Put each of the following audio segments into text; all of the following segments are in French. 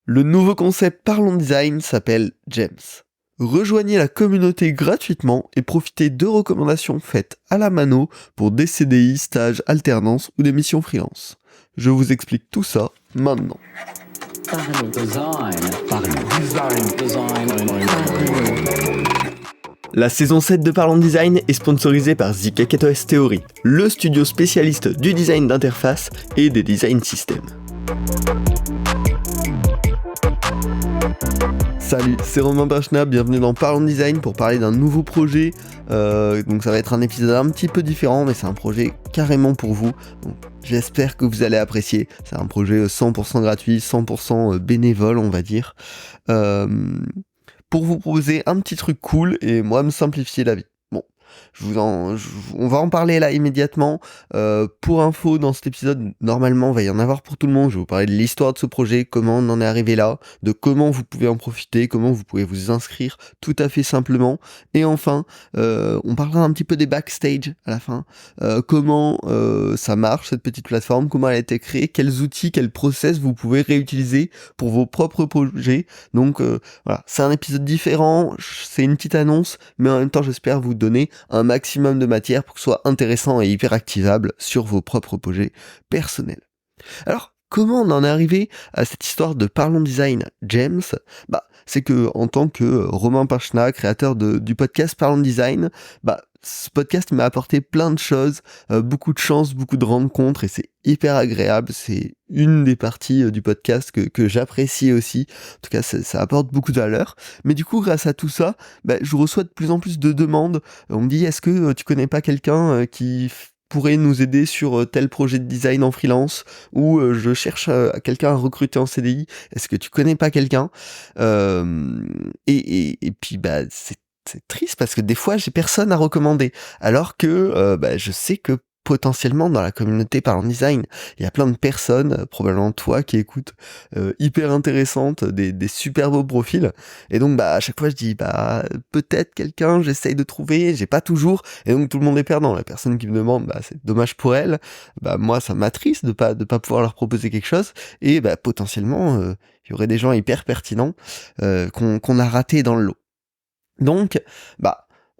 Le nouveau concept Parlons Design s'appelle Gems. Rejoignez la communauté gratuitement et profitez de recommandations faites à la mano pour des CDI, stages, alternances ou des missions freelance. Je vous explique tout ça maintenant. La saison 7 de Parlons Design est sponsorisée par ZKKOS Theory, le studio spécialiste du design d'interface et des design systems. Salut, c'est Romain Bachna, bienvenue dans Parlons Design pour parler d'un nouveau projet. Donc ça va être un épisode un petit peu différent, mais c'est un projet carrément pour vous. Donc, j'espère que vous allez apprécier. C'est un projet 100% gratuit, 100% bénévole, on va dire. Pour vous proposer un petit truc cool et moi me simplifier la vie. Bon, on va en parler là immédiatement. Pour info, dans cet épisode, normalement, il va y en avoir pour tout le monde. Je vais vous parler de l'histoire de ce projet, comment on en est arrivé là, de comment vous pouvez en profiter, comment vous pouvez vous inscrire tout à fait simplement. Et enfin, on parlera un petit peu des backstage à la fin. Comment ça marche, cette petite plateforme, comment elle a été créée, quels outils, quels process vous pouvez réutiliser pour vos propres projets. Donc voilà, c'est un épisode différent, c'est une petite annonce, mais en même temps, j'espère vous donner un maximum de matière pour que ce soit intéressant et hyper activable sur vos propres projets personnels. Alors, comment on en est arrivé à cette histoire de Parlons Design Gems ? C'est que en tant que Romain Pachna, créateur du podcast Parlons Design, ce podcast m'a apporté plein de choses, beaucoup de chance, beaucoup de rencontres, et c'est hyper agréable. C'est une des parties du podcast que j'apprécie aussi. En tout cas, ça apporte beaucoup de valeur. Mais du coup, grâce à tout ça, je reçois de plus en plus de demandes. On me dit, est-ce que tu connais pas quelqu'un qui pourrait nous aider sur tel projet de design en freelance, ou je cherche quelqu'un à recruter en CDI, est-ce que tu connais pas quelqu'un ? Et puis c'est triste parce que des fois j'ai personne à recommander, alors que je sais que potentiellement dans la communauté Parlons Design, il y a plein de personnes, probablement toi qui écoutes, hyper intéressantes, des super beaux profils, et donc à chaque fois je dis peut-être quelqu'un, j'essaye de trouver, j'ai pas toujours, et donc tout le monde est perdant. La personne qui me demande, c'est dommage pour elle, moi ça m'attriste de pas pouvoir leur proposer quelque chose, et potentiellement il y aurait des gens hyper pertinents qu'on a ratés dans le lot. Donc,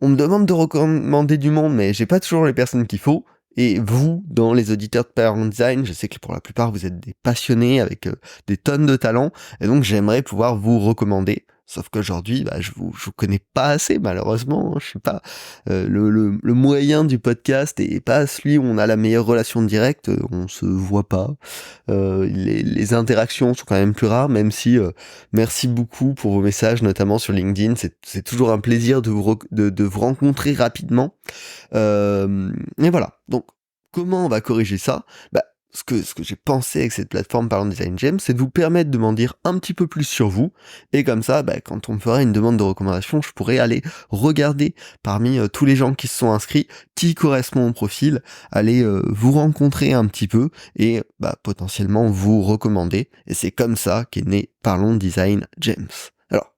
on me demande de recommander du monde, mais j'ai pas toujours les personnes qu'il faut. Et vous, dans les auditeurs de Parlons Design, je sais que pour la plupart, vous êtes des passionnés avec des tonnes de talent. Et donc, j'aimerais pouvoir vous recommander. Sauf qu'aujourd'hui, je vous connais pas assez, malheureusement. Je suis pas le moyen du podcast et pas celui où on a la meilleure relation directe. On se voit pas. Les interactions sont quand même plus rares, même si merci beaucoup pour vos messages, notamment sur LinkedIn. C'est toujours un plaisir de vous rencontrer rapidement. Et voilà. Donc, comment on va corriger ça ? Ce que j'ai pensé avec cette plateforme Parlons Design Gems, c'est de vous permettre de m'en dire un petit peu plus sur vous. Et comme ça, quand on me fera une demande de recommandation, je pourrai aller regarder parmi tous les gens qui se sont inscrits, qui correspond au profil, aller vous rencontrer un petit peu et potentiellement vous recommander. Et c'est comme ça qu'est né Parlons Design Gems.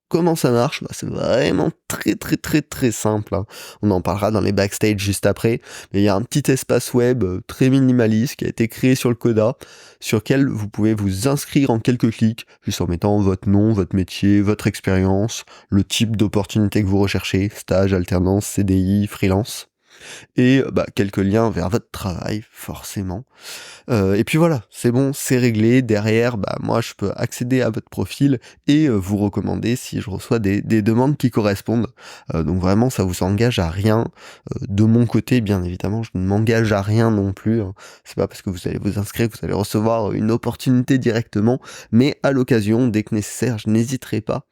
Comment ça marche ? C'est vraiment très très très très simple, hein. On en parlera dans les backstage juste après, mais il y a un petit espace web très minimaliste qui a été créé sur le Coda, sur lequel vous pouvez vous inscrire en quelques clics, juste en mettant votre nom, votre métier, votre expérience, le type d'opportunité que vous recherchez, stage, alternance, CDI, freelance, et quelques liens vers votre travail, forcément. Et puis voilà, c'est bon, c'est réglé. Derrière, moi je peux accéder à votre profil et vous recommander si je reçois des demandes qui correspondent. Donc vraiment, ça vous engage à rien. De mon côté, bien évidemment, je ne m'engage à rien non plus, hein. C'est pas parce que vous allez vous inscrire que vous allez recevoir une opportunité directement, mais à l'occasion, dès que nécessaire, je n'hésiterai pas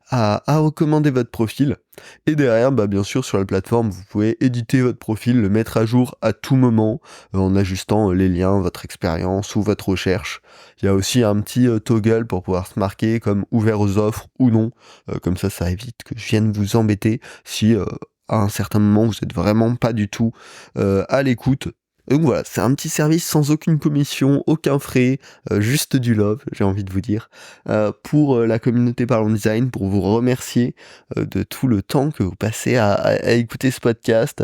à recommander votre profil. Et derrière, bien sûr, sur la plateforme, vous pouvez éditer votre profil, le mettre à jour à tout moment, en ajustant les liens, votre expérience ou votre recherche. Il y a aussi un petit toggle pour pouvoir se marquer comme ouvert aux offres ou non. Comme ça évite que je vienne vous embêter si à un certain moment vous êtes vraiment pas du tout à l'écoute. Donc voilà, c'est un petit service sans aucune commission, aucun frais, juste du love, j'ai envie de vous dire, pour la communauté Parlons Design, pour vous remercier de tout le temps que vous passez à écouter ce podcast.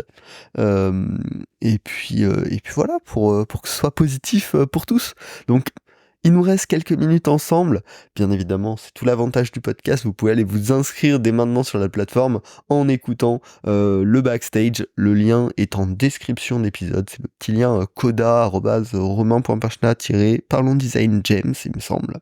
Et puis voilà, pour que ce soit positif pour tous. Donc Il nous reste quelques minutes ensemble. Bien évidemment, c'est tout l'avantage du podcast. Vous pouvez aller vous inscrire dès maintenant sur la plateforme en écoutant le backstage. Le lien est en description d'épisode. C'est le petit lien coda@romain.parchenat-parlons design James, il me semble.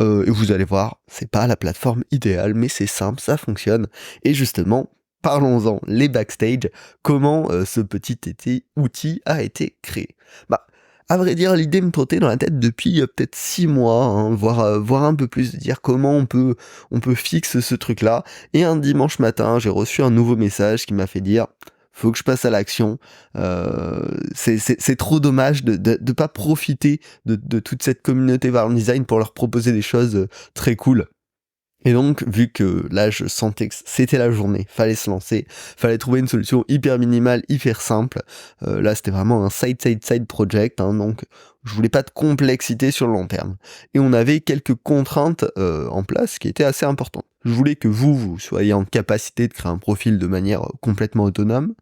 Et vous allez voir, c'est pas la plateforme idéale, mais c'est simple, ça fonctionne. Et justement, parlons-en, les backstage, comment ce petit outil a été créé. Bah, à vrai dire, l'idée me trottait dans la tête depuis peut-être 6 mois, hein, voire un peu plus, de dire comment on peut fixer ce truc-là. Et un dimanche matin, j'ai reçu un nouveau message qui m'a fait dire faut que je passe à l'action. C'est trop dommage de pas profiter de toute cette communauté Valorant Design pour leur proposer des choses très cool. Et donc, vu que là, je sentais que c'était la journée, fallait se lancer, fallait trouver une solution hyper minimale, hyper simple. Là, c'était vraiment un side project, hein, donc je voulais pas de complexité sur le long terme. Et on avait quelques contraintes en place qui étaient assez importantes. Je voulais que vous soyez en capacité de créer un profil de manière complètement autonome,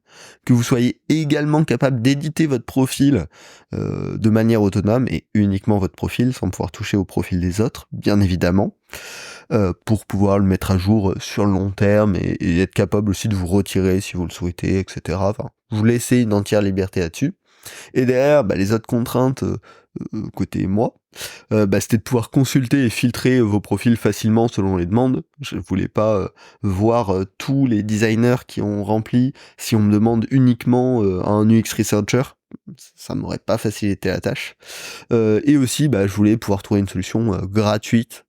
que vous soyez également capable d'éditer votre profil de manière autonome et uniquement votre profil, sans pouvoir toucher au profil des autres, bien évidemment. Pour pouvoir le mettre à jour sur le long terme et être capable aussi de vous retirer si vous le souhaitez, etc. Enfin, vous laissez une entière liberté là-dessus. Et derrière, les autres contraintes côté moi, c'était de pouvoir consulter et filtrer vos profils facilement selon les demandes. Je voulais pas voir tous les designers qui ont rempli si on me demande uniquement un UX researcher. Ça m'aurait pas facilité la tâche. Et aussi, je voulais pouvoir trouver une solution gratuite,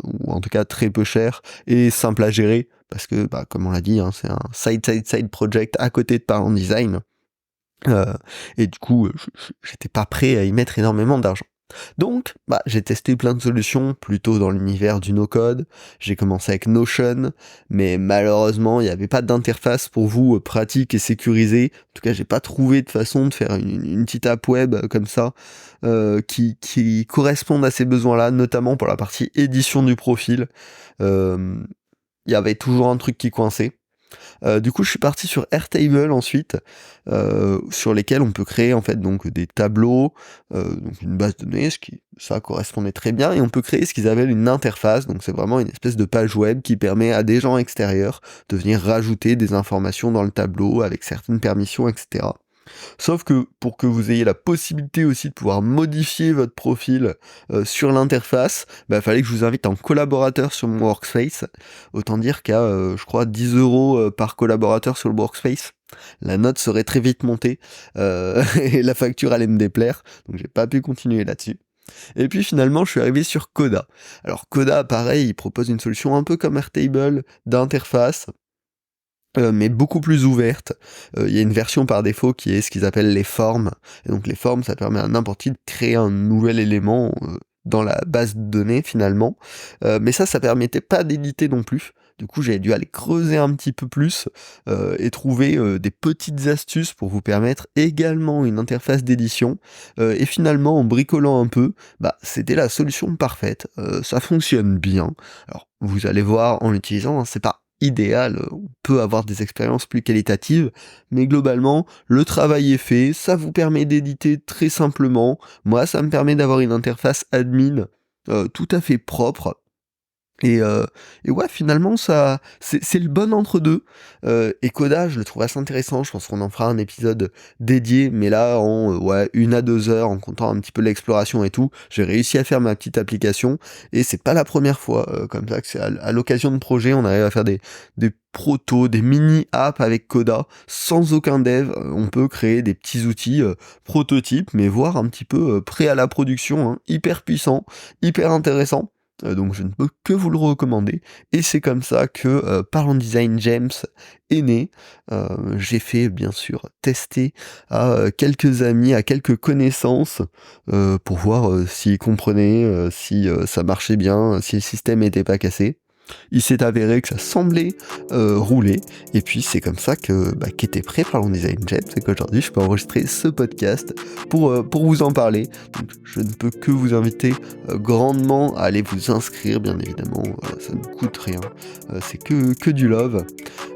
ou en tout cas très peu chère, et simple à gérer, parce que, comme on l'a dit, hein, c'est un side project à côté de Parlons Design. Et du coup, j'étais pas prêt à y mettre énormément d'argent. Donc, j'ai testé plein de solutions, plutôt dans l'univers du no-code. J'ai commencé avec Notion, mais malheureusement, il n'y avait pas d'interface pour vous pratique et sécurisée. En tout cas, j'ai pas trouvé de façon de faire une petite app web comme ça, qui corresponde à ces besoins-là, notamment pour la partie édition du profil. Il y avait toujours un truc qui coinçait. Du coup, je suis parti sur Airtable ensuite, sur lesquels on peut créer en fait donc des tableaux, donc une base de données, ça correspondait très bien, et on peut créer ce qu'ils appellent une interface. Donc c'est vraiment une espèce de page web qui permet à des gens extérieurs de venir rajouter des informations dans le tableau avec certaines permissions, etc. Sauf que pour que vous ayez la possibilité aussi de pouvoir modifier votre profil sur l'interface, fallait que je vous invite en collaborateur sur mon workspace. Autant dire qu'à, je crois, 10 € par collaborateur sur le workspace, la note serait très vite montée et la facture allait me déplaire, donc j'ai pas pu continuer là-dessus. Et puis finalement, je suis arrivé sur Coda. Alors Coda, pareil, il propose une solution un peu comme Airtable d'interface, mais beaucoup plus ouverte. Il y a une version par défaut qui est ce qu'ils appellent les formes. Et donc les formes, ça permet à n'importe qui de créer un nouvel élément dans la base de données finalement. Mais ça permettait pas d'éditer non plus. Du coup, j'ai dû aller creuser un petit peu plus et trouver des petites astuces pour vous permettre également une interface d'édition. Et finalement, en bricolant un peu, c'était la solution parfaite. Ça fonctionne bien. Alors, vous allez voir en l'utilisant, hein, c'est pas idéal, on peut avoir des expériences plus qualitatives, mais globalement, le travail est fait, ça vous permet d'éditer très simplement. Moi, ça me permet d'avoir une interface admin tout à fait propre. Et ouais, finalement, ça, c'est le bon entre-deux. Et Coda, je le trouve assez intéressant. Je pense qu'on en fera un épisode dédié, mais là, en 1 à 2 heures, en comptant un petit peu l'exploration et tout, j'ai réussi à faire ma petite application. Et c'est pas la première fois comme ça que c'est à l'occasion de projets, on arrive à faire des protos, des mini-apps avec Coda, sans aucun dev. On peut créer des petits outils prototypes, mais voire un petit peu prêts à la production, hein, hyper puissants, hyper intéressants. Donc je ne peux que vous le recommander, et c'est comme ça que Parlons Design James est né. J'ai fait bien sûr tester à quelques amis, à quelques connaissances, pour voir s'ils comprenaient, si ça marchait bien, si le système était pas cassé. Il s'est avéré que ça semblait rouler, et puis c'est comme ça qu'était prêt Parlons Design Jam, c'est qu'aujourd'hui je peux enregistrer ce podcast pour vous en parler. Donc, je ne peux que vous inviter grandement à aller vous inscrire, bien évidemment, ça ne coûte rien, c'est que du love.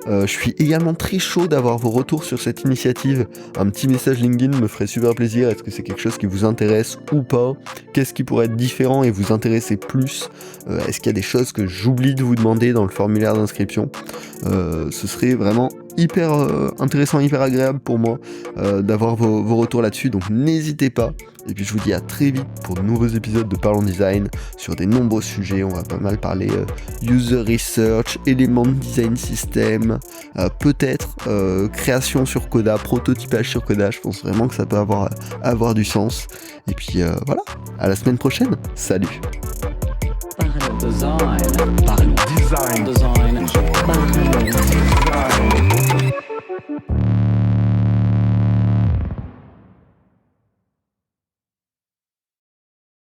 Je suis également très chaud d'avoir vos retours sur cette initiative. Un petit message LinkedIn me ferait super plaisir. Est-ce que c'est quelque chose qui vous intéresse ou pas? Qu'est-ce qui pourrait être différent et vous intéresser plus? Est-ce qu'il y a des choses que j'oublie de vous demander dans le formulaire d'inscription? Ce serait vraiment hyper intéressant, hyper agréable pour moi d'avoir vos retours là-dessus, donc n'hésitez pas. Et puis je vous dis à très vite pour de nouveaux épisodes de Parlons Design sur des nombreux sujets. On va pas mal parler user research, éléments de design system, peut-être création sur Coda, prototypage sur Coda. Je pense vraiment que ça peut avoir du sens. Et puis voilà, à la semaine prochaine. Salut. Parlons design.